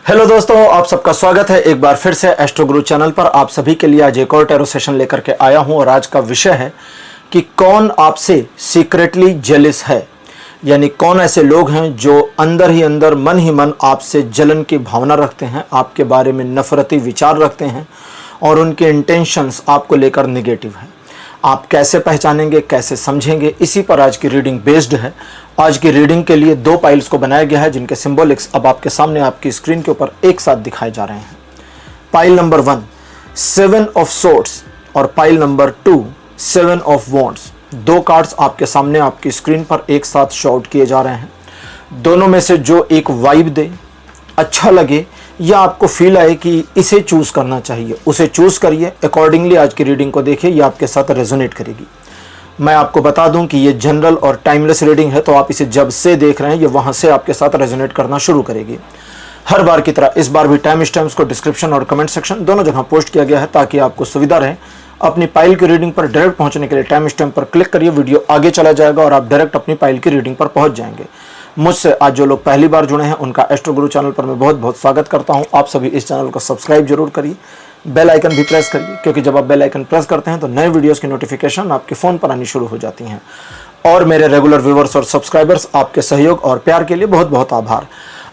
Hello दोस्तों, आप सबका स्वागत है एक बार फिर से एस्ट्रो गुरु चैनल पर। आप सभी के लिए आज एक और टैरो सेशन लेकर के आया हूं और आज का विषय है कि कौन आपसे सीक्रेटली जेलिस है, यानी कौन ऐसे लोग हैं जो अंदर ही अंदर मन ही मन आपसे जलन की भावना रखते हैं, आपके बारे में नफरती विचार रखते हैं और उनके इंटेंशंस आपको लेकर निगेटिव है। आप कैसे पहचानेंगे, कैसे समझेंगे, इसी पर आज की रीडिंग बेस्ड है। आज की रीडिंग के लिए दो पाइल्स को बनाया गया है जिनके सिंबॉलिक्स अब आपके सामने आपकी स्क्रीन के ऊपर एक साथ दिखाए जा रहे हैं। पाइल नंबर 1 7 ऑफ सोर्ड्स और पाइल नंबर 2 7 ऑफ वॉन्ड्स। दो कार्ड्स आपके सामने आपकी स्क्रीन पर एक साथ शो आउट किए जा रहे हैं। दोनों में से जो एक वाइब दे, अच्छा लगे या आपको फील आए कि इसे चूज करना चाहिए, उसे चूज करिए। अकॉर्डिंगली आज की रीडिंग को देखिए, ये आपके साथ रेजोनेट करेगी। मैं आपको बता दूं कि ये जनरल और टाइमलेस रीडिंग है, तो आप इसे जब से देख रहे हैं ये वहां से आपके साथ रेजोनेट करना शुरू करेगी। हर बार की तरह इस बार भी टाइम स्टैम्प्स को डिस्क्रिप्शन और कमेंट सेक्शन दोनों जगह पोस्ट किया गया है ताकि आपको सुविधा रहे। अपनी पाइल की रीडिंग पर डायरेक्ट पहुंचने के लिए टाइम स्टैम्प पर क्लिक करिए, वीडियो आगे चला जाएगा और आप डायरेक्ट अपनी पाइल की रीडिंग पर पहुंच जाएंगे। मुझसे आज जो लोग पहली बार जुड़े हैं उनका एस्ट्रो गुरु चैनल पर मैं बहुत बहुत स्वागत करता हूं। आप सभी इस चैनल को सब्सक्राइब जरूर करिए, बेल आइकन भी प्रेस करिए, क्योंकि जब आप बेल आइकन प्रेस करते हैं तो नए वीडियोस की नोटिफिकेशन आपके फ़ोन पर आनी शुरू हो जाती हैं। और मेरे रेगुलर व्यूवर्स और सब्सक्राइबर्स, आपके सहयोग और प्यार के लिए बहुत बहुत आभार।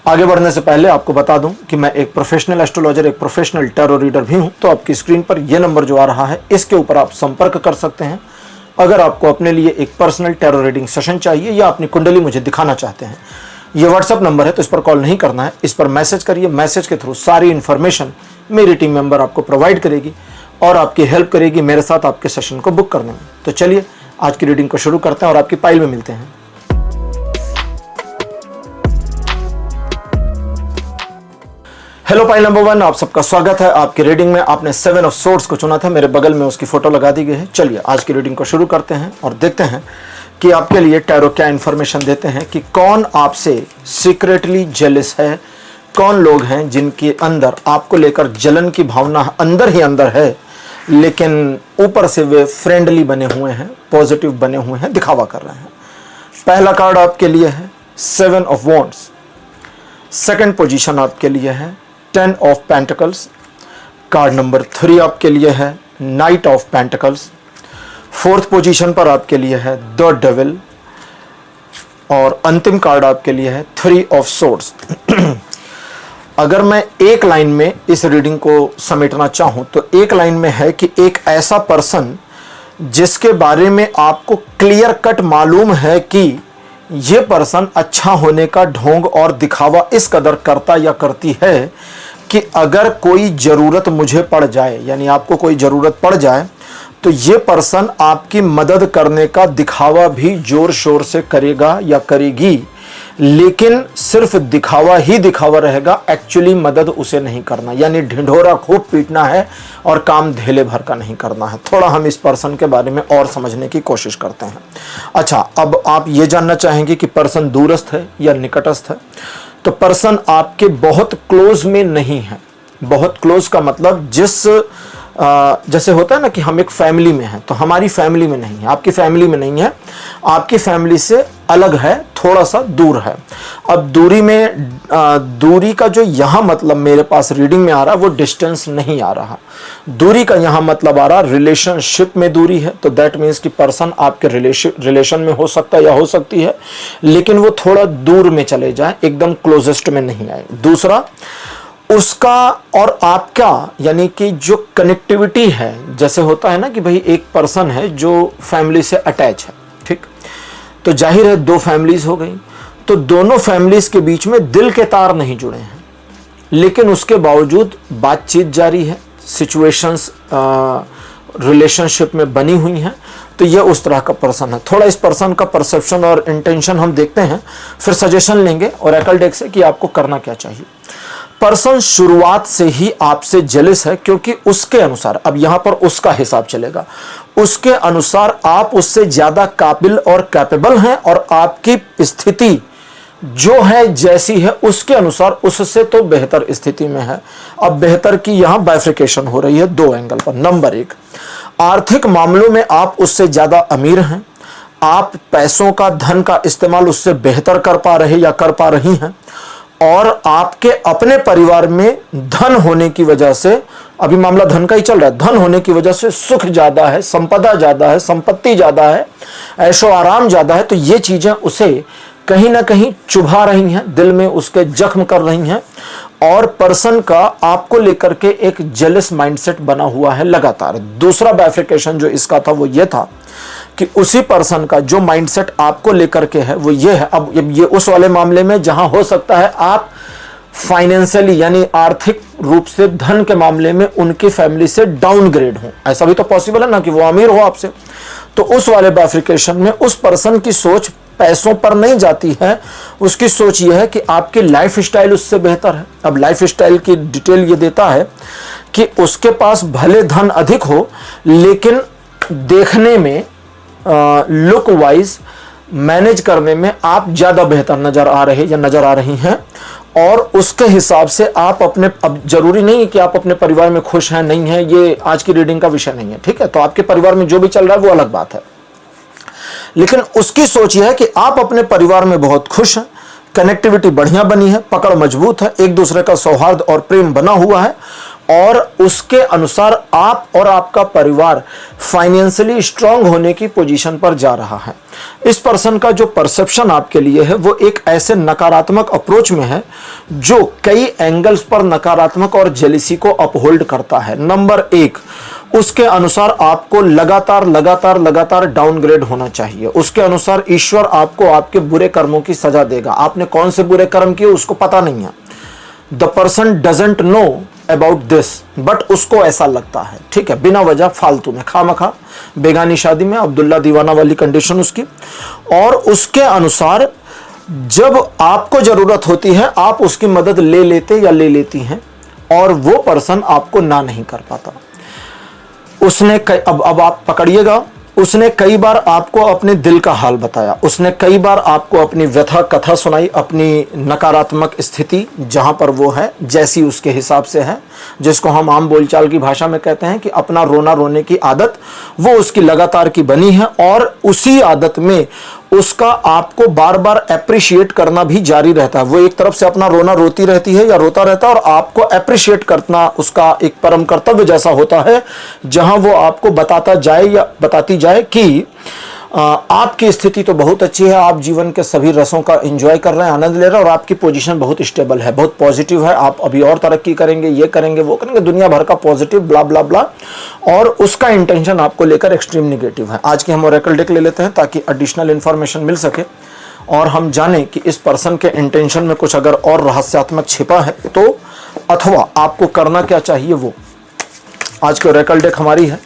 आगे बढ़ने से पहले आपको बता दूं कि मैं एक प्रोफेशनल एस्ट्रोलॉजर, एक प्रोफेशनल टैरो रीडर भी हूं। तो आपकी स्क्रीन पर यह नंबर जो आ रहा है इसके ऊपर आप संपर्क कर सकते हैं अगर आपको अपने लिए एक पर्सनल टैरो रीडिंग सेशन चाहिए या अपनी कुंडली मुझे दिखाना चाहते हैं। ये व्हाट्सअप नंबर है, तो इस पर कॉल नहीं करना है, इस पर मैसेज करिए। मैसेज के थ्रू सारी इन्फॉर्मेशन मेरी टीम मेंबर आपको प्रोवाइड करेगी और आपकी हेल्प करेगी मेरे साथ आपके सेशन को बुक करने में। तो चलिए आज की रीडिंग को शुरू करते हैं और आपकी पाइल में मिलते हैं। हेलो पाइल नंबर 1, आप सबका स्वागत है आपकी रीडिंग में। आपने 7 ऑफ सोर्ड्स को चुना था, मेरे बगल में उसकी फोटो लगा दी गई है। चलिए आज की रीडिंग को शुरू करते हैं और देखते हैं कि आपके लिए टैरो क्या इन्फॉर्मेशन देते हैं कि कौन आपसे सीक्रेटली जेलस है, कौन लोग हैं जिनके अंदर आपको लेकर जलन की भावना अंदर ही अंदर है, लेकिन ऊपर से वे फ्रेंडली बने हुए हैं, पॉजिटिव बने हुए हैं, दिखावा कर रहे हैं। पहला कार्ड आपके लिए है 7 ऑफ वॉन्ड्स। सेकंड पोजीशन आपके लिए है 10 ऑफ पेंटिकल्स। कार्ड नंबर 3 आपके लिए है night of pentacles. Fourth position पर आपके लिए है द डेविल और अंतिम कार्ड आपके लिए है 3 ऑफ सोर्ड्स। अगर मैं एक लाइन में इस रीडिंग को समेटना चाहूं तो एक लाइन में है कि एक ऐसा पर्सन जिसके बारे में आपको क्लियर कट मालूम है कि यह पर्सन अच्छा होने का ढोंग और दिखावा इस कदर करता या करती है कि अगर कोई ज़रूरत मुझे पड़ जाए, यानी आपको कोई ज़रूरत पड़ जाए, तो ये पर्सन आपकी मदद करने का दिखावा भी जोर शोर से करेगा या करेगी, लेकिन सिर्फ दिखावा ही दिखावा रहेगा, एक्चुअली मदद उसे नहीं करना, यानी ढिंढोरा खूब पीटना है और काम धेले भर का नहीं करना है। थोड़ा हम इस पर्सन के बारे में और समझने की कोशिश करते हैं। अच्छा, अब आप ये जानना चाहेंगे कि पर्सन दूरस्थ है या निकटस्थ है। तो पर्सन आपके बहुत क्लोज में नहीं है। बहुत क्लोज का मतलब जैसे होता है ना कि हम एक फैमिली में हैं, तो हमारी फैमिली में नहीं है, आपकी फैमिली में नहीं है, आपकी फैमिली से अलग है, थोड़ा सा दूर है। अब दूरी का जो यहाँ मतलब मेरे पास रीडिंग में आ रहा है वो डिस्टेंस नहीं आ रहा। दूरी का यहाँ मतलब आ रहा रिलेशनशिप में दूरी है। तो दैट मीन्स कि पर्सन आपके रिलेशन में हो सकता है या हो सकती है, लेकिन वो थोड़ा दूर में चले जाए, एकदम क्लोजेस्ट में नहीं आए। दूसरा, उसका और आपका यानी कि जो कनेक्टिविटी है, जैसे होता है ना कि भाई एक पर्सन है जो फैमिली से अटैच है, ठीक, तो जाहिर है दो फैमिलीज हो गई, तो दोनों फैमिलीज के बीच में दिल के तार नहीं जुड़े हैं, लेकिन उसके बावजूद बातचीत जारी है, सिचुएशंस रिलेशनशिप में बनी हुई हैं। तो यह उस तरह का पर्सन है। थोड़ा इस पर्सन का परसेप्शन और इंटेंशन हम देखते हैं, फिर सजेशन लेंगे और एकल डेक से कि आपको करना क्या चाहिए। पर्सन शुरुआत से ही आपसे जेलस है क्योंकि उसके अनुसार, अब यहां पर उसका हिसाब चलेगा, उसके अनुसार आप उससे ज्यादा काबिल और कैपेबल हैं और आपकी स्थिति जो है जैसी है उसके अनुसार उससे तो बेहतर स्थिति में है। अब बेहतर की यहां बाइफिकेशन हो रही है दो एंगल पर। नंबर 1, आर्थिक मामलों में आप उससे ज्यादा अमीर हैं, आप पैसों का, धन का इस्तेमाल उससे बेहतर कर पा रहे या कर पा रही हैं, और आपके अपने परिवार में धन होने की वजह से, अभी मामला धन का ही चल रहा है, धन होने की वजह से सुख ज्यादा है, संपदा ज्यादा है, संपत्ति ज्यादा है, ऐशो आराम ज्यादा है, तो ये चीजें उसे कहीं ना कहीं चुभा रही हैं, दिल में उसके जख्म कर रही हैं, और पर्सन का आपको लेकर के एक जेलस माइंडसेट बना हुआ है लगातार। दूसरा बाइफिकेशन जो इसका था वो ये था कि उसी पर्सन का जो माइंडसेट आपको लेकर के है वो ये है, अब ये उस वाले मामले में जहां हो सकता है आप फाइनेंशियली यानी आर्थिक रूप से धन के मामले में उनकी फैमिली से डाउनग्रेड हो, ऐसा भी तो पॉसिबल है ना कि वो अमीर हो आपसे। तो उस वाले बाइफिकेशन में उस पर्सन की सोच पैसों पर नहीं जाती है, उसकी सोच यह है कि आपकी लाइफ स्टाइल उससे बेहतर है। अब लाइफ स्टाइल की डिटेल ये देता है कि उसके पास भले धन अधिक हो लेकिन देखने में लुक वाइज मैनेज करने में आप ज़्यादा बेहतर नज़र आ रहे या नज़र आ रही हैं, और उसके हिसाब से आप अपने, अब जरूरी नहीं है कि आप अपने परिवार में खुश हैं नहीं हैं, ये आज की रीडिंग का विषय नहीं है, ठीक है। तो आपके परिवार में जो भी चल रहा है वो अलग बात है, लेकिन उसकी सोच यह है कि आप अपने परिवार में बहुत खुश हैं, कनेक्टिविटी बढ़िया बनी है, पकड़ मजबूत है, एक दूसरे का सौहार्द और प्रेम बना हुआ है, और उसके अनुसार आप और आपका परिवार फाइनेंशियली स्ट्रांग होने की पोजीशन पर जा रहा है। इस पर्सन का जो परसेप्शन आपके लिए है वो एक ऐसे नकारात्मक अप्रोच में है जो कई एंगल्स पर नकारात्मक और जेलिसी को अपहोल्ड करता है। नंबर एक, उसके अनुसार आपको लगातार डाउनग्रेड होना चाहिए। उसके अनुसार ईश्वर आपको आपके बुरे कर्मों की सजा देगा। आपने कौन से बुरे कर्म किए उसको पता नहीं है, the person doesn't know about this, but उसको ऐसा लगता है, ठीक है, बिना वजह फालतू में खामखा बेगानी शादी में अब्दुल्ला दीवाना वाली कंडीशन उसकी। और उसके अनुसार जब आपको जरूरत होती है आप उसकी मदद ले लेते या ले लेती हैं, और वो पर्सन आपको ना नहीं कर पाता। उसने अब आप पकड़िएगा, उसने कई बार आपको अपने दिल का हाल बताया, उसने कई बार आपको अपनी व्यथा कथा सुनाई, अपनी नकारात्मक स्थिति जहां पर वो है जैसी उसके हिसाब से है, जिसको हम आम बोलचाल की भाषा में कहते हैं कि अपना रोना रोने की आदत वो उसकी लगातार की बनी है, और उसी आदत में उसका आपको बार बार अप्रिशिएट करना भी जारी रहता है। वो एक तरफ से अपना रोना रोती रहती है या रोता रहता है, और आपको अप्रिशिएट करना उसका एक परम कर्तव्य जैसा होता है, जहां वो आपको बताता जाए या बताती जाए कि आपकी स्थिति तो बहुत अच्छी है, आप जीवन के सभी रसों का एंजॉय कर रहे हैं, आनंद ले रहे हैं, और आपकी पोजीशन बहुत स्टेबल है, बहुत पॉजिटिव है, आप अभी और तरक्की करेंगे, ये करेंगे वो करेंगे, दुनिया भर का पॉजिटिव ब्ला ब्ला ब्ला, और उसका इंटेंशन आपको लेकर एक्सट्रीम निगेटिव है। आज के हम ओरेकल डेक ले लेते हैं ताकि एडिशनल इंफॉर्मेशन मिल सके और हम जाने कि इस पर्सन के इंटेंशन में कुछ अगर और रहस्यात्मक छिपा है तो, अथवा आपको करना क्या चाहिए वो। आज के ओरेकल डेक हमारी है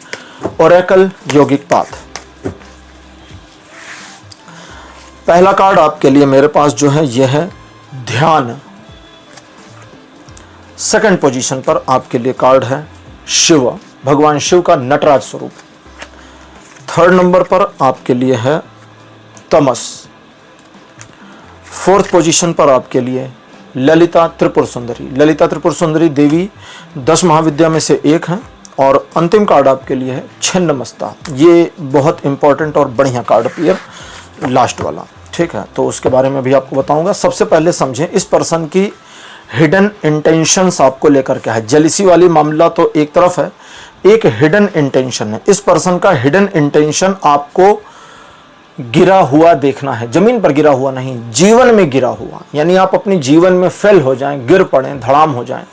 ओरेकल योगिक पाथ। पहला कार्ड आपके लिए मेरे पास जो है यह है ध्यान। सेकंड पोजीशन पर आपके लिए कार्ड है शिव, भगवान शिव का नटराज स्वरूप। थर्ड नंबर पर आपके लिए है तमस। फोर्थ पोजीशन पर आपके लिए ललिता त्रिपुर सुंदरी। ललिता त्रिपुर सुंदरी देवी 10 महाविद्या में से एक है। और अंतिम कार्ड आपके लिए है छिन्नमस्ता। ये बहुत इंपॉर्टेंट और बढ़िया कार्ड अपीयर, लास्ट वाला, ठीक है। तो उसके बारे में भी आपको बताऊंगा। सबसे पहले समझें इस पर्सन की हिडन इंटेंशंस आपको लेकर क्या है। जेलिसी वाली मामला तो एक तरफ है, एक हिडन इंटेंशन है। इस पर्सन का हिडन इंटेंशन आपको गिरा हुआ देखना है, जमीन पर गिरा हुआ नहीं, जीवन में गिरा हुआ, यानी आप अपने जीवन में फेल हो जाएं, गिर पड़ें, धड़ाम हो जाएं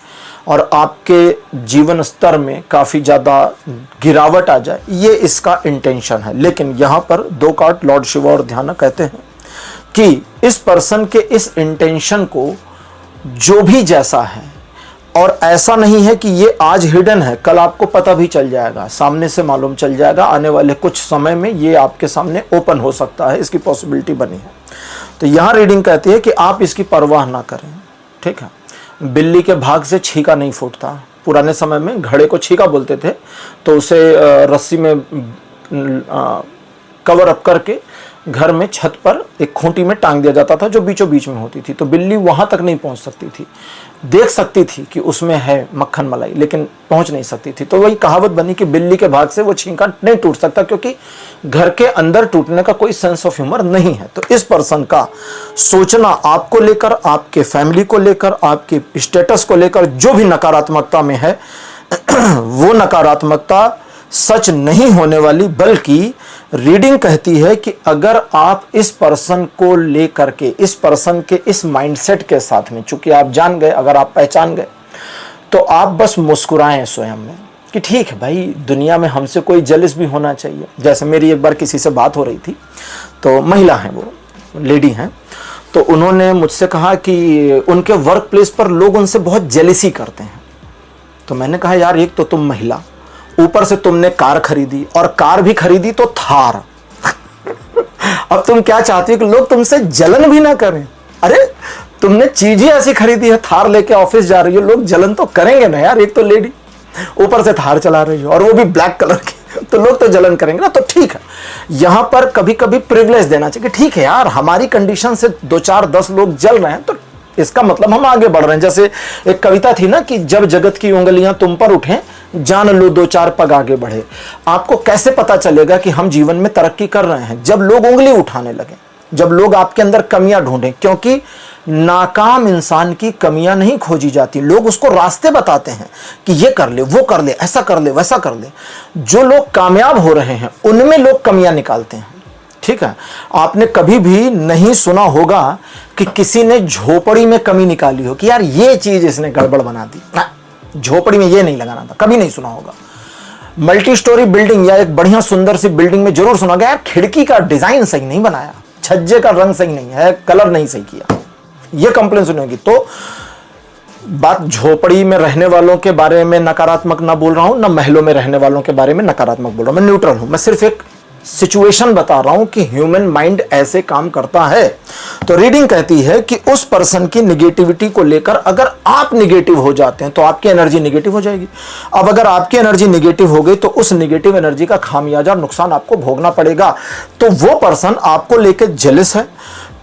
और आपके जीवन स्तर में काफ़ी ज़्यादा गिरावट आ जाए, ये इसका इंटेंशन है। लेकिन यहाँ पर 2 कार्ड लॉर्ड शिवा और ध्यान कहते हैं कि इस पर्सन के इस इंटेंशन को जो भी जैसा है, और ऐसा नहीं है कि ये आज हिडन है, कल आपको पता भी चल जाएगा, सामने से मालूम चल जाएगा, आने वाले कुछ समय में ये आपके सामने ओपन हो सकता है, इसकी पॉसिबिलिटी बनी है। तो यहाँ रीडिंग कहती है कि आप इसकी परवाह ना करें, ठीक है। बिल्ली के भाग से छीका नहीं फूटता। पुराने समय में घड़े को छीका बोलते थे, तो उसे रस्सी में कवर अप करके घर में छत पर एक खूंटी में टांग दिया जाता था जो बीचों बीच में होती थी, तो बिल्ली वहां तक नहीं पहुंच सकती थी। देख सकती थी कि उसमें है मक्खन मलाई, लेकिन पहुंच नहीं सकती थी। तो वही कहावत बनी कि बिल्ली के भाग से वो छींका नहीं टूट सकता, क्योंकि घर के अंदर टूटने का कोई सेंस ऑफ ह्यूमर नहीं है। तो इस पर्सन का सोचना आपको लेकर, आपके फैमिली को लेकर, आपके स्टेटस को लेकर जो भी नकारात्मकता में है वो नकारात्मकता सच नहीं होने वाली, बल्कि रीडिंग कहती है कि अगर आप इस पर्सन को लेकर के, इस पर्सन के इस माइंडसेट के साथ में, चूंकि आप जान गए, अगर आप पहचान गए, तो आप बस मुस्कुराएं स्वयं में कि ठीक है भाई, दुनिया में हमसे कोई जेलस भी होना चाहिए। जैसे मेरी एक बार किसी से बात हो रही थी, तो महिला हैं, वो लेडी हैं, तो उन्होंने मुझसे कहा कि उनके वर्क प्लेस पर लोग उनसे बहुत जेलसी करते हैं। तो मैंने कहा यार, एक तो तुम महिला, ऊपर से तुमने कार खरीदी, और कार भी खरीदी तो थार। अब तुम क्या चाहती हो कि लोग तुमसे जलन भी ना करें? अरे तुमने चीज ही ऐसी खरीदी है, थार लेके ऑफिस जा रही हो, लोग जलन तो करेंगे ना यार। एक तो लेडी ऊपर से थार चला रही हो और वो भी ब्लैक कलर की, तो लोग तो जलन करेंगे ना। तो ठीक है, यहां पर कभी कभी प्रिविलेज देना चाहिए कि ठीक है यार, हमारी कंडीशन से 2 4 10 लोग जल रहे हैं, तो इसका मतलब हम आगे बढ़ रहे हैं। जैसे एक कविता थी ना कि जब जगत की उंगलियां तुम पर उठें, जान लो 2 4 पग आगे बढ़े। आपको कैसे पता चलेगा कि हम जीवन में तरक्की कर रहे हैं? जब लोग उंगली उठाने लगे, जब लोग आपके अंदर कमियां ढूंढें, क्योंकि नाकाम इंसान की कमियां नहीं खोजी जाती, लोग उसको रास्ते बताते हैं कि ये कर ले, वो कर ले, ऐसा कर ले, वैसा कर ले। जो लोग कामयाब हो रहे हैं उनमें लोग कमियां निकालते हैं। ठीक है, आपने कभी भी नहीं सुना होगा कि किसी ने झोपड़ी में कमी निकाली हो कि यार ये चीज इसने गड़बड़ बना दी, झोपड़ी में ये नहीं लगाना था, कभी नहीं सुना होगा। मल्टी स्टोरी बिल्डिंग या एक बढ़िया सुंदर सी बिल्डिंग में जरूर सुना गया यार, खिड़की का डिजाइन सही नहीं बनाया, छज्जे का रंग सही नहीं है, कलर नहीं सही किया, ये कंप्लेन सुनेगी। तो बात झोपड़ी में रहने वालों के बारे में नकारात्मक ना बोल रहा हूं, ना महलों में रहने वालों के बारे में नकारात्मक बोल रहा हूं, मैं न्यूट्रल हूं। मैं सिर्फ एक सिचुएशन बता रहा हूं कि ह्यूमन माइंड ऐसे काम करता है। तो रीडिंग कहती है कि उस पर्सन की निगेटिविटी को लेकर अगर आप निगेटिव हो जाते हैं तो आपकी एनर्जी निगेटिव हो जाएगी। अब अगर आपकी एनर्जी निगेटिव हो गई तो उस निगेटिव एनर्जी का खामियाजा नुकसान आपको भोगना पड़ेगा। तो वो पर्सन आपको लेकर जेलस है।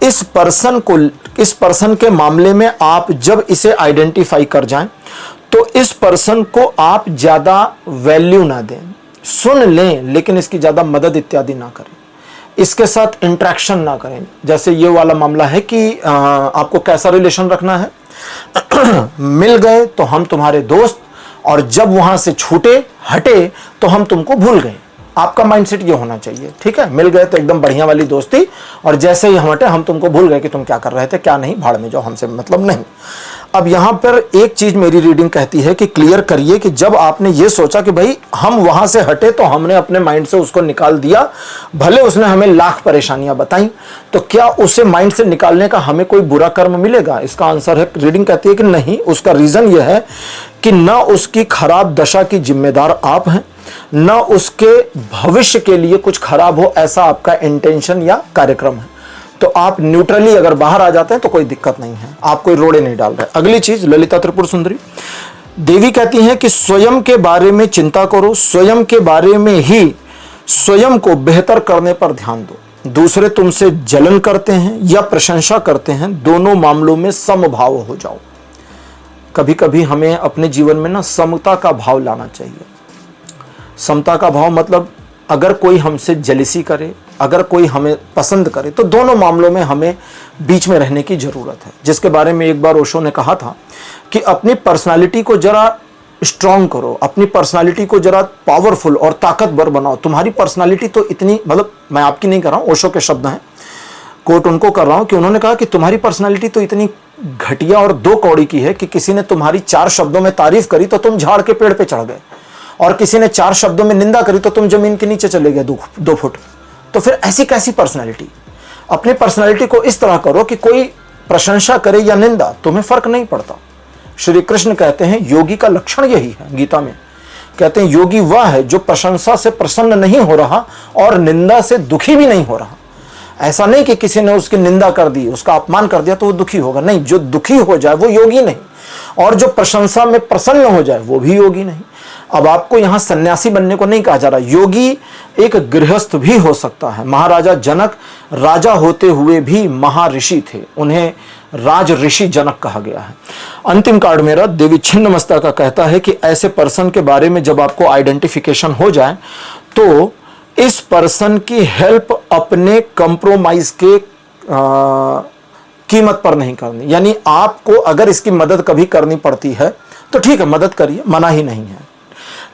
इस पर्सन के मामले में आप जब इसे आइडेंटिफाई कर जाएं तो इस पर्सन को आप ज्यादा वैल्यू ना दें, सुन लें लेकिन इसकी ज्यादा मदद इत्यादि ना करें, इसके साथ इंटरेक्शन ना करें। जैसे ये वाला मामला है कि आपको कैसा रिलेशन रखना है मिल गए तो हम तुम्हारे दोस्त, और जब वहां से छूटे हटे तो हम तुमको भूल गए। आपका माइंडसेट ये होना चाहिए। ठीक है, मिल गए तो एकदम बढ़िया वाली दोस्ती, और जैसे ही हम हटे हम तुमको भूल गए कि तुम क्या कर रहे थे, क्या नहीं, भाड़ में जाओ, हमसे मतलब नहीं। अब यहां पर एक चीज मेरी रीडिंग कहती है कि क्लियर करिए कि जब आपने ये सोचा कि भाई हम वहां से हटे तो हमने अपने माइंड से उसको निकाल दिया, भले उसने हमें लाख परेशानियां बताई, तो क्या उसे माइंड से निकालने का हमें कोई बुरा कर्म मिलेगा? इसका आंसर है, रीडिंग कहती है कि नहीं। उसका रीजन यह है कि ना उसकी खराब दशा की जिम्मेदार आप हैं, ना उसके भविष्य के लिए कुछ खराब हो ऐसा आपका इंटेंशन या कार्यक्रम है। तो आप न्यूट्रली अगर बाहर आ जाते हैं तो कोई दिक्कत नहीं है, आप कोई रोड़े नहीं डाल रहे। अगली चीज, ललिता त्रिपुर सुंदरी देवी कहती हैं कि स्वयं के बारे में चिंता करो, स्वयं के बारे में ही स्वयं को बेहतर करने पर ध्यान दो। दूसरे तुमसे जलन करते हैं या प्रशंसा करते हैं, दोनों मामलों में समभाव हो जाओ। कभी कभी हमें अपने जीवन में ना समता का भाव लाना चाहिए। समता का भाव मतलब अगर कोई हमसे जेलिसी करे, अगर कोई हमें पसंद करे, तो दोनों मामलों में हमें बीच में रहने की जरूरत है। जिसके बारे में एक बार ओशो ने कहा था कि अपनी पर्सनालिटी को जरा स्ट्रांग करो, अपनी पर्सनालिटी को जरा पावरफुल और ताकतवर बनाओ। तुम्हारी पर्सनालिटी तो इतनी, मतलब मैं आपकी नहीं कर रहा हूं, ओशो के शब्द हैं, कोट उनको कर रहा हूं कि उन्होंने कहा कि तुम्हारी पर्सनालिटी तो इतनी घटिया और 2 कौड़ी की है कि किसी ने तुम्हारी 4 शब्दों में तारीफ करी तो तुम झाड़ के पेड़ पे चढ़ गए, और किसी ने 4 शब्दों में निंदा करी तो तुम जमीन के नीचे चले गए 2 फुट। तो फिर ऐसी कैसी पर्सनालिटी? अपनी पर्सनालिटी को इस तरह करो कि कोई प्रशंसा करे या निंदा, तुम्हें फर्क नहीं पड़ता। श्री कृष्ण कहते हैं योगी का लक्षण यही है, गीता में कहते हैं योगी वह है जो प्रशंसा से प्रसन्न नहीं हो रहा और निंदा से दुखी भी नहीं हो रहा। ऐसा नहीं कि किसी ने उसकी निंदा कर दी, उसका अपमान कर दिया तो वो दुखी होगा, नहीं। जो दुखी हो जाए वो योगी नहीं, और जो प्रशंसा में प्रसन्न हो जाए वो भी योगी नहीं। अब आपको यहां सन्यासी बनने को नहीं कहा जा रहा। योगी एक गृहस्थ भी हो सकता है। महाराजा जनक राजा होते हुए भी महर्षि थे, उन्हें राज ऋषि जनक कहा गया है। अंतिम कार्ड मेरा देवी छिन्नमस्ता का कहता है कि ऐसे पर्सन के बारे में जब आपको आइडेंटिफिकेशन हो जाए तो इस पर्सन की हेल्प अपने कंप्रोमाइज के कीमत पर नहीं करनी। यानी आपको अगर इसकी मदद कभी करनी पड़ती है तो ठीक है, मदद करिए, मना ही नहीं है,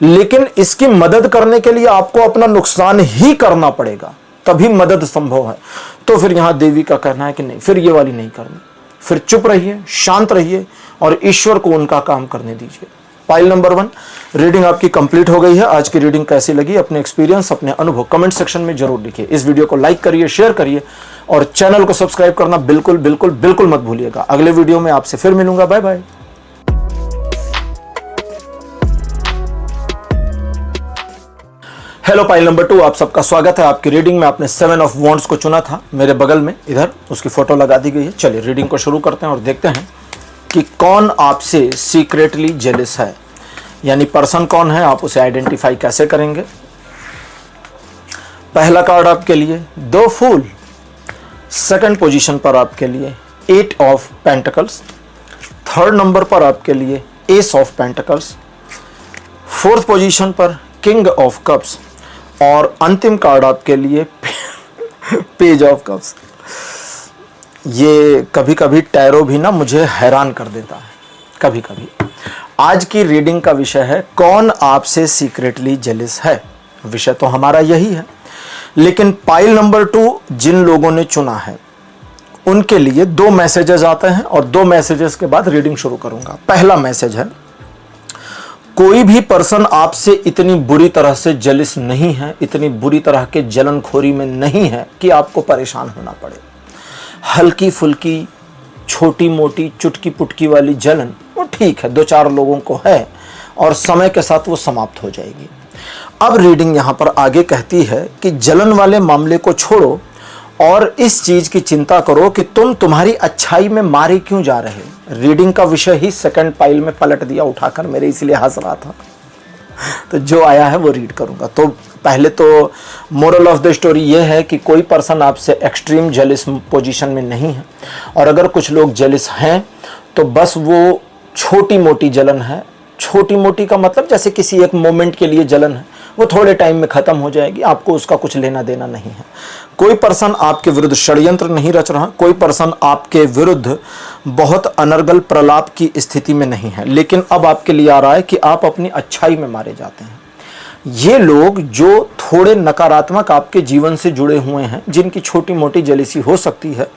लेकिन इसकी मदद करने के लिए आपको अपना नुकसान ही करना पड़ेगा, तभी मदद संभव है। तो फिर यहां देवी का कहना है कि नहीं, फिर ये वाली नहीं करनी, फिर चुप रहिए, शांत रहिए और ईश्वर को उनका काम करने दीजिए। पाइल नंबर 1 रीडिंग आपकी कंप्लीट हो गई है। आज की रीडिंग कैसी लगी, अपने एक्सपीरियंस, अपने अनुभव कमेंट सेक्शन में जरूर लिखिए। इस वीडियो को लाइक करिए, शेयर करिए और चैनल को सब्सक्राइब करना बिल्कुल बिल्कुल बिल्कुल मत भूलिएगा। अगले वीडियो में आपसे फिर मिलूंगा। Bye bye. Hello pile number 2, आप सबका स्वागत है। आपकी रीडिंग में आपने 7 ऑफ वॉन्ड्स को चुना था। मेरे बगल में इधर उसकी फोटो लगा दी गई है। चलिए रीडिंग को शुरू करते हैं और देखते हैं कि कौन आपसे सीक्रेटली जेलस है, यानी पर्सन कौन है, आप उसे आइडेंटिफाई कैसे करेंगे। पहला कार्ड आपके लिए 2 फूल, सेकंड पोजीशन पर आपके लिए 8 ऑफ पेंटिकल्स, थर्ड नंबर पर आपके लिए S of pentacles, fourth position पर किंग ऑफ कप्स और अंतिम कार्ड आपके लिए पेज ऑफ कप्स। ये कभी कभी टैरो भी ना मुझे हैरान कर देता है कभी कभी। आज की रीडिंग का विषय है कौन आपसे सीक्रेटली जेलस है। विषय तो हमारा यही है, लेकिन पाइल नंबर 2 जिन लोगों ने चुना है उनके लिए 2 मैसेजेस आते हैं और 2 मैसेजेस के बाद रीडिंग शुरू करूंगा। पहला मैसेज है, कोई भी पर्सन आपसे इतनी बुरी तरह से जेलस नहीं है, इतनी बुरी तरह के जलनखोरी में नहीं है कि आपको परेशान होना पड़े। हल्की फुल्की छोटी मोटी चुटकी पुटकी वाली जलन वो ठीक है, 2-4 लोगों को है और समय के साथ वो समाप्त हो जाएगी। अब रीडिंग यहां पर आगे कहती है कि जलन वाले मामले को छोड़ो और इस चीज की चिंता करो कि तुम्हारी अच्छाई में मारे क्यों जा रहे। रीडिंग का विषय ही सेकंड पाइल में पलट दिया उठाकर मेरे, इसलिए हंस रहा था। तो जो आया है वो रीड करूंगा। तो पहले तो मोरल ऑफ द स्टोरी ये है कि कोई पर्सन आपसे एक्सट्रीम जेलस पोजीशन में नहीं है, और अगर कुछ लोग जेलस हैं तो बस वो छोटी मोटी जलन है। छोटी मोटी का मतलब जैसे किसी एक मोमेंट के लिए जलन है, वो थोड़े टाइम में खत्म हो जाएगी, आपको उसका कुछ लेना देना नहीं है। कोई पर्सन आपके विरुद्ध षड्यंत्र नहीं रच रहा, कोई पर्सन आपके विरुद्ध बहुत अनर्गल प्रलाप की स्थिति में नहीं है, लेकिन अब आपके लिए आ रहा है कि आप अपनी अच्छाई में मारे जाते हैं। ये लोग जो थोड़े नकारात्मक आपके जीवन से जुड़े हुए हैं, जिनकी छोटी मोटी जेलसी हो सकती है,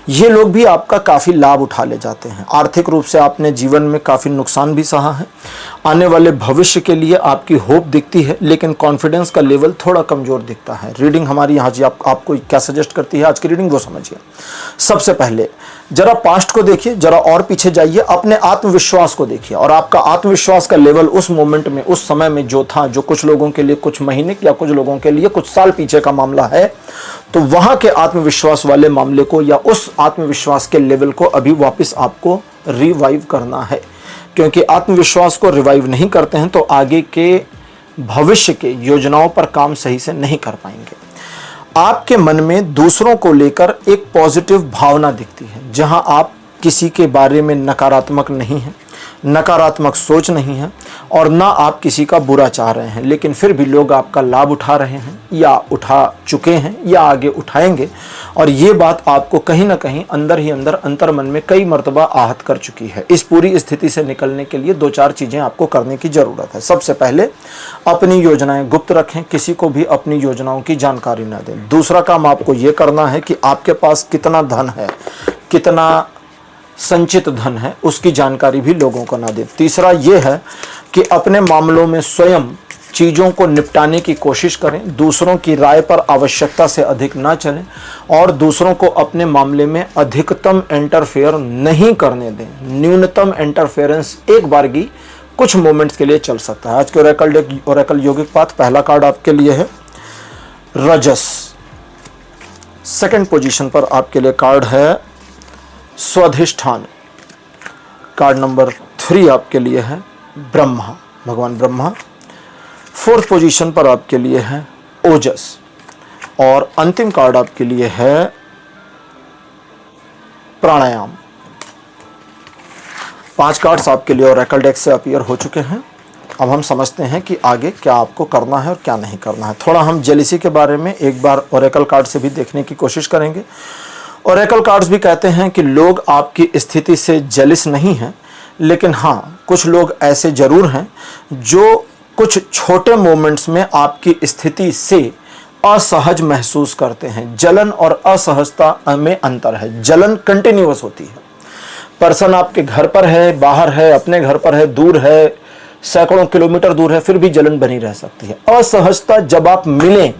ये लोग भी आपका काफ़ी लाभ उठा ले जाते हैं। आर्थिक रूप से आपने जीवन में काफ़ी नुकसान भी सहा है। आने वाले भविष्य के लिए आपकी होप दिखती है, लेकिन कॉन्फिडेंस का लेवल थोड़ा कमज़ोर दिखता है। रीडिंग हमारी यहाँ जी आपको क्या सजेस्ट करती है आज की रीडिंग वो समझिए। सबसे पहले जरा पास्ट को देखिए, जरा और पीछे जाइए, अपने आत्मविश्वास को देखिए और आपका आत्मविश्वास का लेवल उस मोमेंट में, उस समय में जो था, जो कुछ लोगों के लिए कुछ महीने या कुछ लोगों के लिए कुछ साल पीछे का मामला है, तो वहां के आत्मविश्वास वाले मामले को या उस आत्मविश्वास के लेवल को अभी वापस आपको रिवाइव करना है। क्योंकि आत्मविश्वास को रिवाइव नहीं करते हैं तो आगे के भविष्य के योजनाओं पर काम सही से नहीं कर पाएंगे। आपके मन में दूसरों को लेकर एक पॉजिटिव भावना दिखती है, जहां आप किसी के बारे में नकारात्मक नहीं हैं, नकारात्मक सोच नहीं है और ना आप किसी का बुरा चाह रहे हैं, लेकिन फिर भी लोग आपका लाभ उठा रहे हैं या उठा चुके हैं या आगे उठाएंगे। और ये बात आपको कहीं ना कहीं अंदर ही अंदर अंतर मन में कई मर्तबा आहत कर चुकी है। इस पूरी स्थिति से निकलने के लिए 2-4 चीज़ें आपको करने की ज़रूरत है। सबसे पहले अपनी योजनाएं गुप्त रखें, किसी को भी अपनी योजनाओं की जानकारी न दें। दूसरा काम आपको ये करना है कि आपके पास कितना धन है, कितना संचित धन है, उसकी जानकारी भी लोगों को ना दे। तीसरा यह है कि अपने मामलों में स्वयं चीज़ों को निपटाने की कोशिश करें, दूसरों की राय पर आवश्यकता से अधिक ना चलें और दूसरों को अपने मामले में अधिकतम इंटरफेयर नहीं करने दें। न्यूनतम इंटरफेरेंस एक बार की कुछ मोमेंट्स के लिए चल सकता है। आज के ओरेकल योगिक पाथ पहला कार्ड आपके लिए है रजस। सेकंड पोजीशन पर आपके लिए कार्ड है स्वाधिष्ठान। कार्ड नंबर 3 आपके लिए है ब्रह्मा, भगवान ब्रह्मा। फोर्थ पोजीशन पर आपके लिए है ओजस और अंतिम कार्ड आपके लिए है प्राणायाम। 5 कार्ड्स आपके लिए ओरेकल डेक से अपीयर हो चुके हैं। अब हम समझते हैं कि आगे क्या आपको करना है और क्या नहीं करना है। थोड़ा हम जेलिसी के बारे में एक बार ओरेकल कार्ड से भी देखने की कोशिश करेंगे। ओरेकल कार्ड्स भी कहते हैं कि लोग आपकी स्थिति से जेलिस नहीं हैं, लेकिन हाँ, कुछ लोग ऐसे जरूर हैं जो कुछ छोटे मोमेंट्स में आपकी स्थिति से असहज महसूस करते हैं। जलन और असहजता में अंतर है। जलन कंटिन्यूअस होती है। पर्सन आपके घर पर है, बाहर है, अपने घर पर है, दूर है, सैकड़ों किलोमीटर दूर है, फिर भी जलन बनी रह सकती है। असहजता जब आप मिलें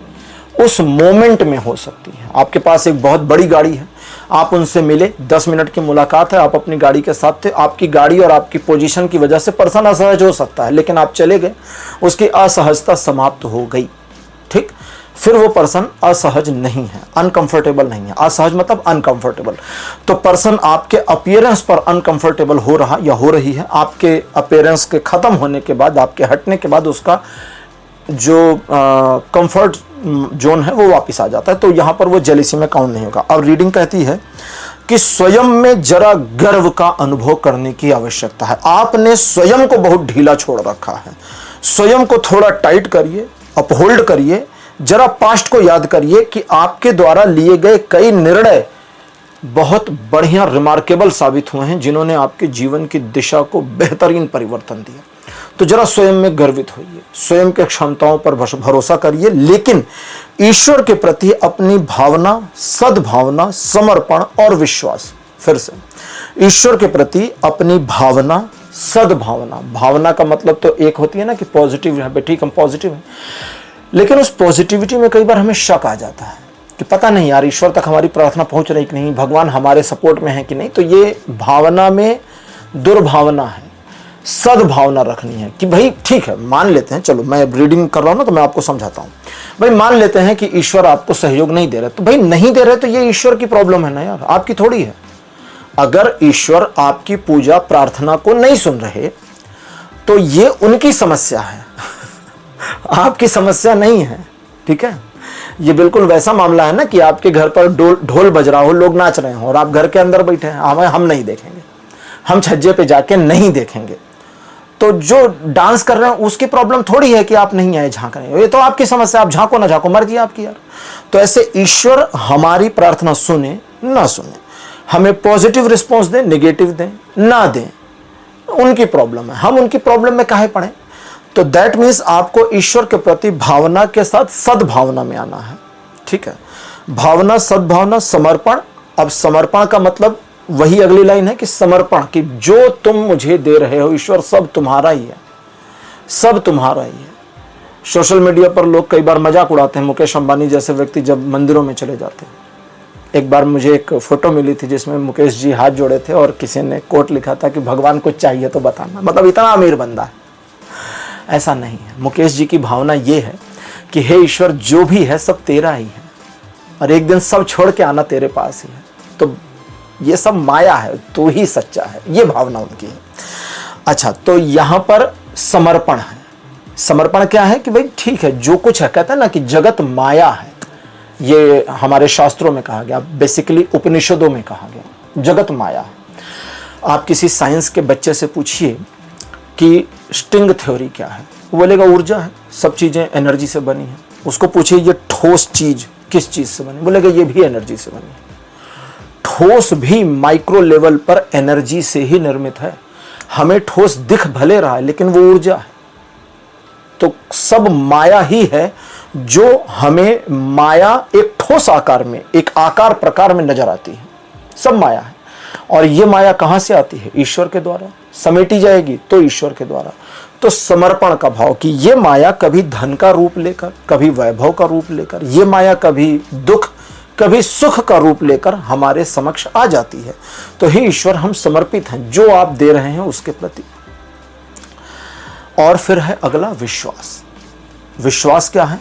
उस मोमेंट में हो सकती है। आपके पास एक बहुत बड़ी गाड़ी है, आप उनसे मिले, 10 मिनट की मुलाकात है, आप अपनी गाड़ी के साथ थे, आपकी गाड़ी और आपकी पोजीशन की वजह से पर्सन असहज हो सकता है, लेकिन आप चले गए, उसकी असहजता समाप्त हो गई। ठीक, फिर वो पर्सन असहज नहीं है, अनकंफर्टेबल नहीं है। असहज मतलब अनकंफर्टेबल। तो पर्सन आपके अपीयरेंस पर अनकंफर्टेबल हो रहा या हो रही है। आपके अपीयरेंस के खत्म होने के बाद, आपके हटने के बाद उसका जो कंफर्ट जोन है वो वापस आ जाता है। तो यहां पर वो जेलिसी में काउंट नहीं होगा। अब रीडिंग कहती है कि स्वयं में जरा गर्व का अनुभव करने की आवश्यकता है। आपने स्वयं को बहुत ढीला छोड़ रखा है। स्वयं को थोड़ा टाइट करिए, अपहोल्ड करिए, जरा पास्ट को याद करिए कि आपके द्वारा लिए गए कई निर्णय बहुत बढ़िया, रिमार्केबल साबित हुए हैं, जिन्होंने आपके जीवन की दिशा को बेहतरीन परिवर्तन दिया। तो जरा स्वयं में गर्वित होइए, स्वयं के क्षमताओं पर भरोसा करिए, लेकिन ईश्वर के प्रति अपनी भावना, सद्भावना, समर्पण और विश्वास। फिर से, ईश्वर के प्रति अपनी भावना, सद्भावना। भावना का मतलब तो एक होती है ना कि पॉजिटिव है, ठीक हम पॉजिटिव हैं, लेकिन उस पॉजिटिविटी में कई बार हमें शक आ जाता है कि पता नहीं यार, ईश्वर तक हमारी प्रार्थना पहुंच रही कि नहीं, भगवान हमारे सपोर्ट में है कि नहीं। तो ये भावना में दुर्भावना है। सद्भावना रखनी है कि भाई ठीक है, मान लेते हैं, चलो मैं रीडिंग कर रहा हूं ना तो मैं आपको समझाता हूं। भाई मान लेते हैं कि ईश्वर आपको सहयोग नहीं दे रहे, तो भाई नहीं दे रहे तो ये ईश्वर की प्रॉब्लम है ना यार, आपकी थोड़ी है। अगर ईश्वर आपकी पूजा प्रार्थना को नहीं सुन रहे तो ये उनकी समस्या है, आपकी समस्या नहीं है। ठीक है, ये बिल्कुल वैसा मामला है ना कि आपके घर पर ढोल बज रहा हो, लोग नाच रहे हो और आप घर के अंदर बैठे हैं, हम नहीं देखेंगे, हम छज्जे पे जाके नहीं देखेंगे। तो जो डांस कर रहे हैं उसकी प्रॉब्लम थोड़ी है कि आप नहीं आए झांक रहे हो, ये तो आपकी समस्या, आप झांको ना झांको, मर्जी आपकी यार। तो ऐसे ईश्वर हमारी प्रार्थना सुने ना सुने, हमें पॉजिटिव रिस्पॉन्स दें, नेगेटिव दें ना दें, उनकी प्रॉब्लम है, हम उनकी प्रॉब्लम में काहे पड़े। तो दैट मीन्स आपको ईश्वर के प्रति भावना के साथ सद्भावना में आना है। ठीक है, भावना, सद्भावना, समर्पण। अब समर्पण का मतलब वही अगली लाइन है कि समर्पण, कि जो तुम मुझे दे रहे हो ईश्वर, सब तुम्हारा ही है, सब तुम्हारा ही है। सोशल मीडिया पर लोग कई बार मजाक उड़ाते हैं, मुकेश अंबानी जैसे व्यक्ति जब मंदिरों में चले जाते हैं। एक बार मुझे एक फोटो मिली थी जिसमें मुकेश जी हाथ जोड़े थे और किसी ने कोट लिखा था कि भगवान को चाहिए तो बताना। मतलब इतना अमीर बंदा है। ऐसा नहीं है। मुकेश जी की भावना ये है कि हे ईश्वर, जो भी है सब तेरा ही है और एक दिन सब छोड़ के आना तेरे पास ही है। तो ये सब माया है, तू ही सच्चा है, ये भावना उनकी है। अच्छा, तो यहां पर समर्पण है। समर्पण क्या है कि भाई ठीक है, जो कुछ है, कहता है ना कि जगत माया है, ये हमारे शास्त्रों में कहा गया, बेसिकली उपनिषदों में कहा गया, जगत माया है। आप किसी साइंस के बच्चे से पूछिए कि स्ट्रिंग थ्योरी क्या है, वो बोलेगा ऊर्जा है, सब चीजें एनर्जी से बनी है। उसको पूछिए ये ठोस चीज किस चीज से बनी, बोलेगा ये भी एनर्जी से बनी है। ठोस भी माइक्रो लेवल पर एनर्जी से ही निर्मित है। हमें ठोस दिख भले रहा है लेकिन वो ऊर्जा है। तो सब माया ही है, जो हमें माया एक ठोस आकार में, एक आकार प्रकार में नजर आती है, सब माया है। और ये माया कहां से आती है? ईश्वर के द्वारा। समेटी जाएगी तो ईश्वर के द्वारा। तो समर्पण का भाव कि ये माया कभी धन का रूप लेकर, कभी वैभव का रूप लेकर, ये माया कभी दुख, कभी सुख का रूप लेकर हमारे समक्ष आ जाती है। तो हे ईश्वर, हम समर्पित हैं जो आप दे रहे हैं उसके प्रति। और फिर है अगला विश्वास। विश्वास क्या है?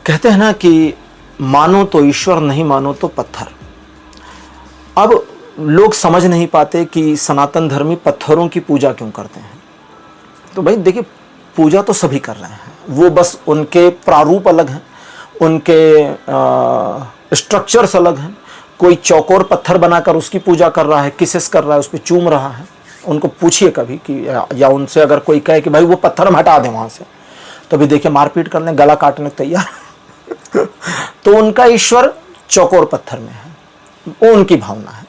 कहते हैं ना कि मानो तो ईश्वर, नहीं मानो तो पत्थर। अब लोग समझ नहीं पाते कि सनातन धर्मी पत्थरों की पूजा क्यों करते हैं। तो भाई देखिए, पूजा तो सभी कर रहे हैं, वो बस उनके प्रारूप अलग हैं, उनके स्ट्रक्चर्स अलग हैं। कोई चौकोर पत्थर बनाकर उसकी पूजा कर रहा है, किसेस कर रहा है, उस पर चूम रहा है। उनको पूछिए कभी कि या उनसे अगर कोई कहे कि भाई वो पत्थर हम हटा दें वहाँ से, तो भी देखिए मारपीट करने, गला काटने को तैयार। तो उनका ईश्वर चौकोर पत्थर में है, वो उनकी भावना है।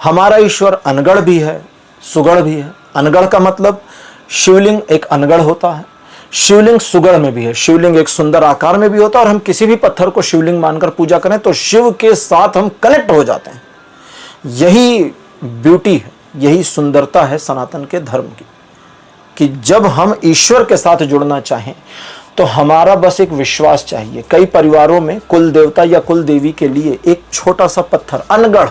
हमारा ईश्वर अनगढ़ भी है, सुगढ़ भी है। अनगढ़ का मतलब शिवलिंग एक अनगढ़ होता है, शिवलिंग सुगढ़ में भी है। शिवलिंग एक सुंदर आकार में भी होता है, और हम किसी भी पत्थर को शिवलिंग मानकर पूजा करें तो शिव के साथ हम कनेक्ट हो जाते हैं। यही ब्यूटी है, यही सुंदरता है सनातन के धर्म की, कि जब हम ईश्वर के साथ जुड़ना चाहें तो हमारा बस एक विश्वास चाहिए। कई परिवारों में कुल देवता या कुल देवी के लिए एक छोटा सा पत्थर अनगढ़,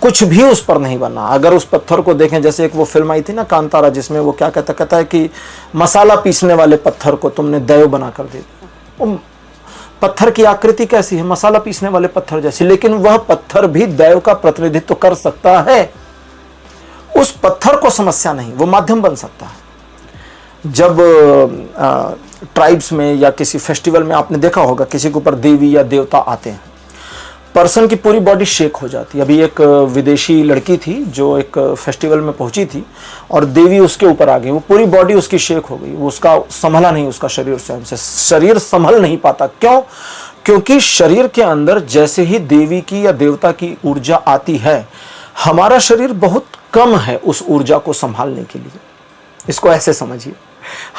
कुछ भी उस पर नहीं बना। अगर उस पत्थर को देखें, जैसे एक वो फिल्म आई थी ना कांतारा, जिसमें वो क्या कहता है कि मसाला पीसने वाले पत्थर को तुमने दैव बनाकर दे दिया। वो पत्थर की आकृति कैसी है, मसाला पीसने वाले पत्थर जैसी, लेकिन वह पत्थर भी दैव का प्रतिनिधित्व कर सकता है। उस पत्थर को समस्या नहीं, वो माध्यम बन सकता है। जब ट्राइब्स में या किसी फेस्टिवल में आपने देखा होगा, किसी के ऊपर देवी या देवता आते हैं, पर्सन की पूरी बॉडी शेक हो जाती है। अभी एक विदेशी लड़की थी जो एक फेस्टिवल में पहुंची थी और देवी उसके ऊपर आ गई, वो पूरी बॉडी उसकी शेक हो गई, वो उसका संभला नहीं, उसका शरीर स्वयं से शरीर संभल नहीं पाता। क्यों? क्योंकि शरीर के अंदर जैसे ही देवी की या देवता की ऊर्जा आती है, हमारा शरीर बहुत कम है उस ऊर्जा को संभालने के लिए। इसको ऐसे समझिए,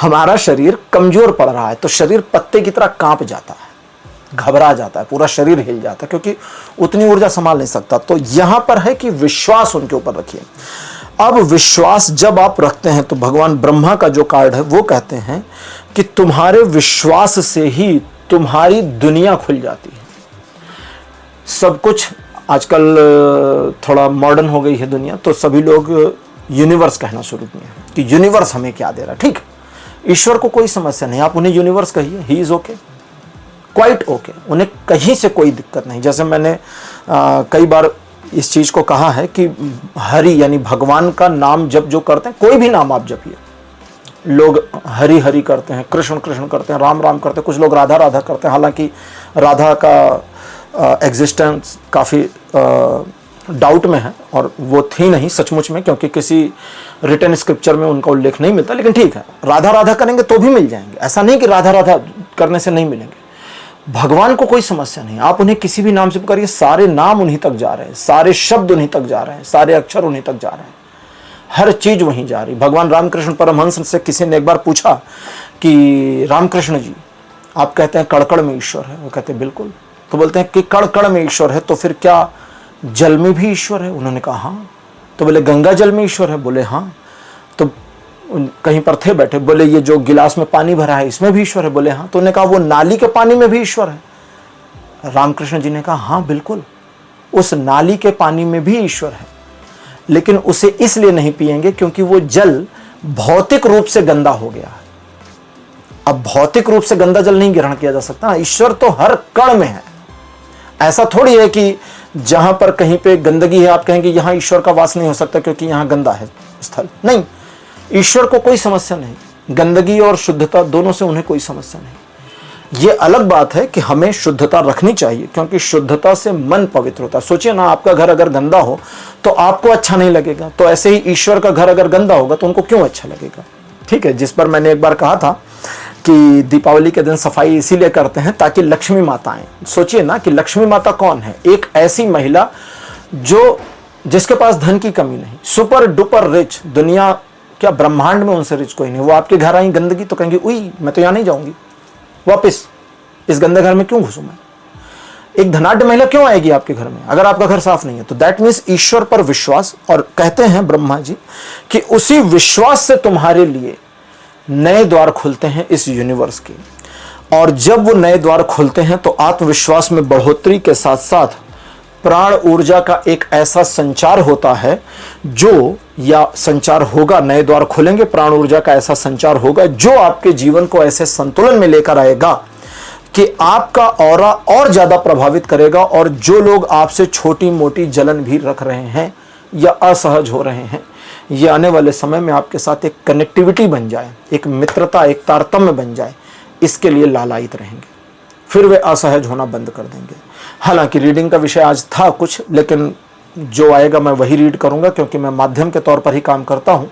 हमारा शरीर कमजोर पड़ रहा है तो शरीर पत्ते की तरह कांप जाता है, घबरा जाता है, पूरा शरीर हिल जाता है, क्योंकि उतनी ऊर्जा संभाल नहीं सकता। तो यहां पर है कि विश्वास उनके ऊपर रखिए। अब विश्वास जब आप रखते हैं तो भगवान ब्रह्मा का जो कार्ड है वो कहते हैं कि तुम्हारे विश्वास से ही तुम्हारी दुनिया खुल जाती है। सब कुछ आजकल थोड़ा मॉडर्न हो गई है दुनिया, तो सभी लोग यूनिवर्स कहना शुरू किए हैं कि यूनिवर्स हमें क्या दे रहा है। ठीक, ईश्वर को कोई समस्या नहीं, आप उन्हें यूनिवर्स कहिए, he is okay, quite okay, उन्हें कहीं से कोई दिक्कत नहीं। जैसे मैंने कई बार इस चीज़ को कहा है कि हरि यानी भगवान का नाम जब जो करते हैं, कोई भी नाम आप जपिए, लोग हरि हरि करते हैं, कृष्ण कृष्ण करते हैं, राम राम करते हैं, कुछ लोग राधा राधा करते हैं। हालांकि राधा का एग्जिस्टेंस काफ़ी डाउट में है, और वो थी नहीं सचमुच में, क्योंकि किसी रिटन स्क्रिप्चर में उनका उल्लेख नहीं मिलता। लेकिन ठीक है, राधा राधा करेंगे तो भी मिल जाएंगे, ऐसा नहीं कि राधा राधा करने से नहीं मिलेंगे। भगवान को कोई समस्या नहीं, आप उन्हें किसी भी नाम से पुकारिए, सारे नाम उन्हीं तक जा रहे हैं, सारे शब्द उन्हीं तक जा रहे हैं, सारे अक्षर उन्हीं तक जा रहे हैं, हर चीज वहीं जा रही। भगवान रामकृष्ण परमहंस से किसी ने एक बार पूछा कि रामकृष्ण जी, आप कहते हैं कड़कड़ में ईश्वर है? वो कहते हैं बिल्कुल। तो बोलते हैं कि कड़कड़ में ईश्वर है तो फिर क्या जल में भी ईश्वर है? उन्होंने कहा हाँ। तो बोले गंगा जल में ईश्वर है? बोले हाँ। तो कहीं पर थे बैठे, बोले ये जो गिलास में पानी भरा है इसमें भी ईश्वर है? बोले हाँ। तो उन्होंने कहा वो नाली के पानी में भी ईश्वर है? रामकृष्ण जी ने कहा हाँ बिल्कुल, उस नाली के पानी में भी ईश्वर है, लेकिन उसे इसलिए नहीं पिएंगे क्योंकि वो जल भौतिक रूप से गंदा हो गया है। अब भौतिक रूप से गंदा जल नहीं ग्रहण किया जा सकता, ईश्वर तो हर कण में है। ऐसा थोड़ी है कि जहां पर कहीं पे गंदगी है आप कहेंगे यहां ईश्वर का वास नहीं हो सकता क्योंकि यहां गंदा है स्थल। नहीं, ईश्वर को कोई समस्या नहीं, गंदगी और शुद्धता दोनों से उन्हें कोई समस्या नहीं। ये अलग बात है कि हमें शुद्धता रखनी चाहिए, क्योंकि शुद्धता से मन पवित्र होता है। सोचिए ना, आपका घर अगर गंदा हो तो आपको अच्छा नहीं लगेगा, तो ऐसे ही ईश्वर का घर अगर गंदा होगा तो उनको क्यों अच्छा लगेगा? ठीक है, जिस पर मैंने एक बार कहा था कि दीपावली के दिन सफाई इसीलिए करते हैं ताकि लक्ष्मी माता आए। सोचिए ना कि लक्ष्मी माता कौन है? एक ऐसी महिला जिसके पास धन की कमी नहीं, सुपर डुपर रिच, दुनिया क्या ब्रह्मांड में उनसे रिच कोई नहीं। वो आपके घर आई गंदगी तो कहेंगे उई मैं तो यहाँ नहीं जाऊंगी, वापस इस गंदे घर में क्यों घुसूं मैं? एक धनाढ्य महिला क्यों आएगी आपके घर में अगर आपका घर साफ नहीं है? तो दैट मीन्स ईश्वर पर विश्वास। और कहते हैं ब्रह्मा जी कि उसी विश्वास से तुम्हारे लिए नए द्वार खुलते हैं इस यूनिवर्स के, और जब वो नए द्वार खुलते हैं तो आत्मविश्वास में बढ़ोतरी के साथ साथ प्राण ऊर्जा का एक ऐसा संचार होता है जो, या संचार होगा, नए द्वार खुलेंगे, प्राण ऊर्जा का ऐसा संचार होगा जो आपके जीवन को ऐसे संतुलन में लेकर आएगा कि आपका ऑरा और ज्यादा प्रभावित करेगा। और जो लोग आपसे छोटी मोटी जलन भी रख रहे हैं या असहज हो रहे हैं ये आने वाले समय में आपके साथ एक कनेक्टिविटी बन जाए, एक मित्रता, एक तारतम्य बन जाए, इसके लिए लालायित रहेंगे। फिर वे असहज होना बंद कर देंगे। हालांकि रीडिंग का विषय आज था कुछ, लेकिन जो आएगा मैं वही रीड करूंगा, क्योंकि मैं माध्यम के तौर पर ही काम करता हूं।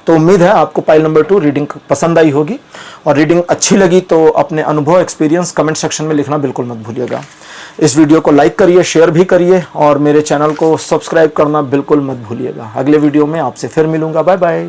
तो उम्मीद है आपको पाइल नंबर 2 रीडिंग पसंद आई होगी, और रीडिंग अच्छी लगी तो अपने अनुभव, एक्सपीरियंस कमेंट सेक्शन में लिखना बिल्कुल मत भूलिएगा। इस वीडियो को लाइक करिए, शेयर भी करिए, और मेरे चैनल को सब्सक्राइब करना बिल्कुल मत भूलिएगा। अगले वीडियो में आपसे फिर मिलूंगा। Bye bye.